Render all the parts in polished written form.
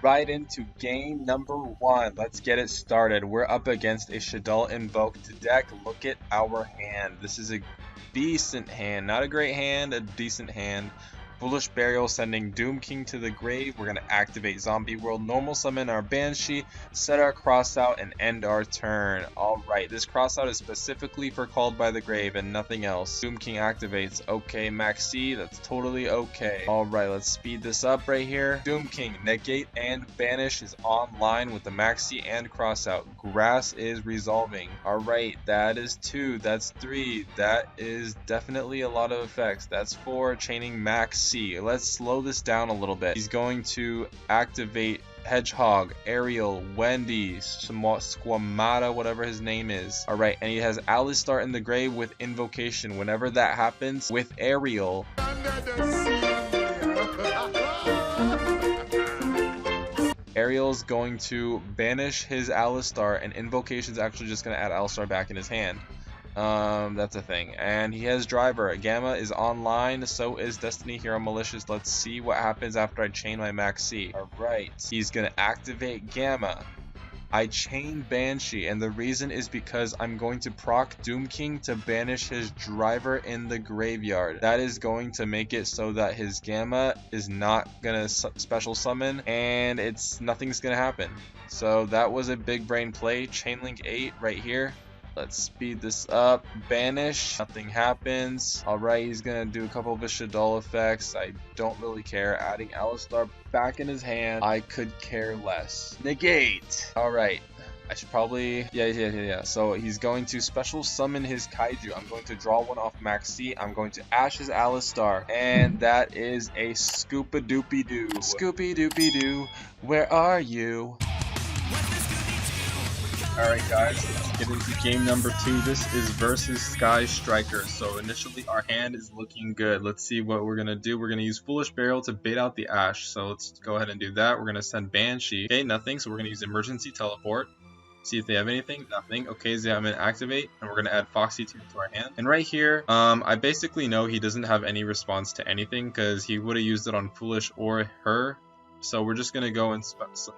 right into game number 1. Let's get it started. We're up against a Shadoll Invoked deck. Look at our hand. This is a decent hand. Not a great hand, a decent hand. Foolish Burial sending Doomking to the grave. We're going to activate Zombie World, normal summon our Banshee, set our crossout, and end our turn. Alright, this crossout is specifically for Called by the Grave and nothing else. Doomking activates. Okay, Maxi, that's totally okay. Alright, let's speed this up right here. Doomking, negate and banish is online with the Maxi and crossout. Grass is resolving. Alright, that is 2. That's 3. That is definitely a lot of effects. That's 4. Chaining Max. Let's slow this down a little bit. He's going to activate Hedgehog, Ariel, Wendy, Squamata, whatever his name is. Alright, and he has Alistar in the grave with Invocation. Whenever that happens with Ariel, Ariel's going to banish his Alistar, and Invocation's actually just going to add Alistar back in his hand. That's a thing. And he has Driver. Gamma is online, so is Destiny Hero Malicious. Let's see what happens after I chain my Maxi. Alright, he's gonna activate Gamma. I chain Banshee, and the reason is because I'm going to proc Doomking to banish his Driver in the graveyard. That is going to make it so that his Gamma is not gonna special summon, and nothing's gonna happen. So that was a big brain play. Chainlink 8 right here. Let's speed this up. Banish. Nothing happens. Alright, he's going to do a couple of his Shadoll effects. I don't really care. Adding Alistar back in his hand. I could care less. Negate. Alright. I should probably... Yeah. So he's going to special summon his Kaiju. I'm going to draw one off Maxi. I'm going to Ash his Alistar. And that is a Scoopa-Doopy-Doo. Scooby-Doopy-Doo, where are you? Alright guys, let's get into game number 2. This is versus Sky Striker. So initially our hand is looking good. Let's see what we're going to do. We're going to use Foolish Burial to bait out the Ash. So let's go ahead and do that. We're going to send Banshee. Okay, nothing. So we're going to use Emergency Teleport. See if they have anything. Nothing. Okay, so I'm going to activate. And we're going to add Foxy to our hand. And right here, I basically know he doesn't have any response to anything because he would have used it on Foolish or her. So we're just going to go and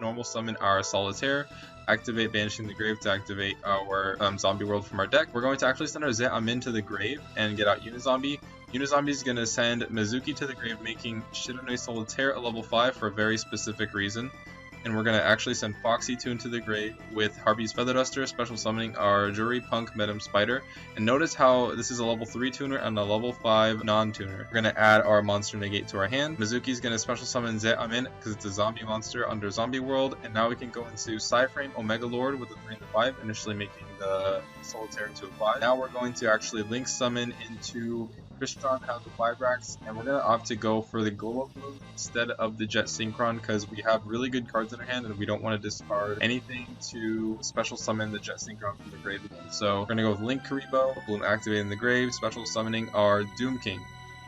normal summon our Solitaire, activate Banshee in the grave to activate our Zombie World from our deck. We're going to actually send our Amin to the grave and get out Uni Zombie. Uni Zombie is going to send Mezuki to the grave, making Shiranui Solitaire a level 5 for a very specific reason. And we're going to actually send Foxy to the grave with Harpie's Feather Duster, special summoning our P.U.N.K Venom Spider. And notice how this is a level 3 tuner and a level 5 non-tuner. We're going to add our Monster Negate to our hand. Mizuki's going to special summon Amin because it's a zombie monster under Zombie World. And now we can go into Psy-Framelord Omega Lord with a 3 and a 5, initially making the Solitaire into a 5. Now we're going to actually link summon into Crystron Halq, and we're going to opt to go for the Golem move instead of the Jet Synchron because we have really good cards in our hand and we don't want to discard anything to special summon the Jet Synchron from the grave again. So we're going to go with Linkuriboh, Bloom activated in the grave, special summoning our Doomking.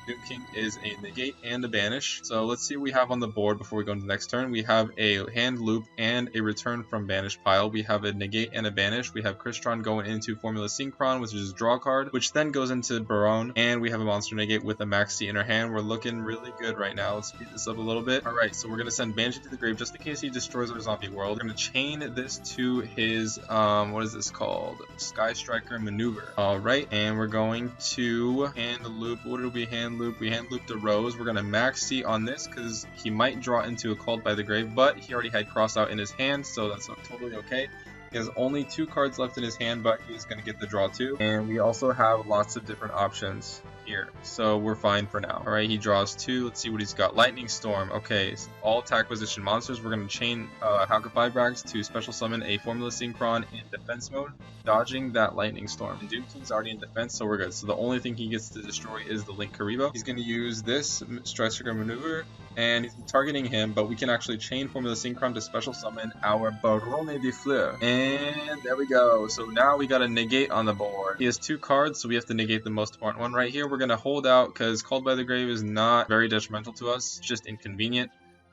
Doomking is a negate and a banish. So let's see what we have on the board before we go into the next turn. We have a hand loop and a return from banish pile. We have a negate and a banish. We have Crystron going into Formula Synchron, which is a draw card, which then goes into Baronne. And we have a monster negate with a Maxi in our hand. We're looking really good right now. Let's speed this up a little bit. Alright, so we're going to send Banshee to the grave just in case he destroys our Zombie World. We're going to chain this to his, what is this called? Sky Striker Maneuver. Alright, and we're going to hand loop. What did we hand loop? We hand looped a Rose. We're going to Maxi on this because he might draw into a Called by the Grave, but he already had Crossout in his hand, so that's totally okay. He has only 2 cards left in his hand, but he's going to get the draw too. And we also have lots of different options here, so we're fine for now. Alright, he draws 2. Let's see what he's got. Lightning Storm. Okay, so all attack position monsters. We're going to chain Halq to special summon a Formula Synchron in defense mode, dodging that Lightning Storm. And Doomking's already in defense, so we're good. So the only thing he gets to destroy is the Linkuriboh. He's going to use this Strike Trigger Maneuver, and he's targeting him, but we can actually chain Formula Synchron to special summon our Baronne de Fleur. And there we go. So now we got a negate on the board. He has 2 cards, so we have to negate the most important one right here. We're going to hold out because Called by the Grave is not very detrimental to us. It's just inconvenient.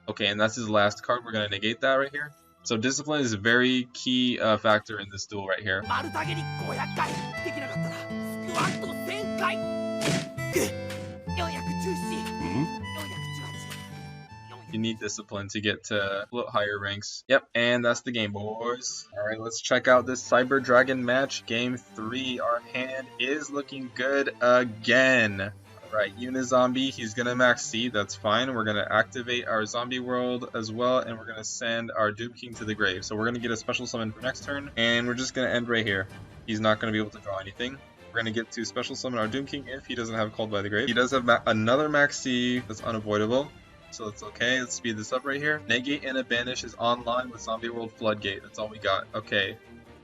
Okay, and that's his last card. We're going to negate that right here. So discipline is a very key factor in this duel right here. You need discipline to get to a little higher ranks. Yep, and that's the game, boys. Alright, let's check out this Cyber Dragon match. Game 3. Our hand is looking good again. Alright, Uni Zombie, he's gonna max seed, that's fine. We're gonna activate our zombie world as well, and we're gonna send our Doom King to the grave. So we're gonna get a special summon for next turn, and we're just gonna end right here. He's not gonna be able to draw anything. We're gonna get to special summon our Doom King if he doesn't have Called by the Grave. He does have another max C that's unavoidable, so it's okay. Let's speed this up right here. Negate and a banish is online with Zombie World Floodgate. That's all we got. Okay.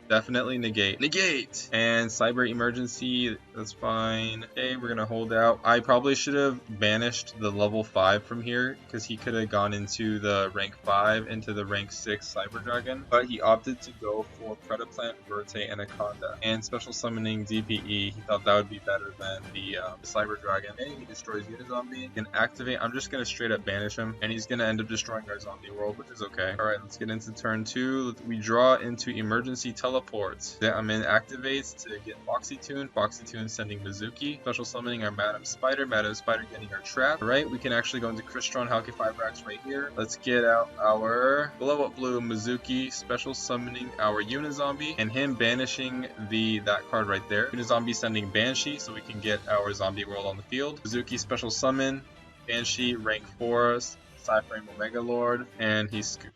Definitely negate. Negate! And Cyber Emergency, that's fine. Okay, we're gonna hold out. I probably should have banished the level 5 from here, because he could have gone into the rank 5, into the rank 6 Cyber Dragon. But he opted to go for Predaplant Verte Anaconda. And special summoning DPE, he thought that would be better than the Cyber Dragon. And he destroys Uni Zombie. He can activate. I'm just gonna straight up banish him. And he's gonna end up destroying our zombie world, which is okay. Alright, let's get into turn 2. We draw into Emergency Teleports. Amin activates to get Foxy Tune. Foxy Tune sending Mezuki. Special summoning our Madam Spider. Madam Spider getting our trap. Alright, we can actually go into Crystron Halq 5-racks right here. Let's get out our Blow Up Blue Mezuki. Special summoning our Uni Zombie. And him banishing that card right there. Uni Zombie sending Banshee so we can get our zombie world on the field. Mezuki special summon. Banshee rank 4. Psy-Framelord Omega Lord. And he's scooped.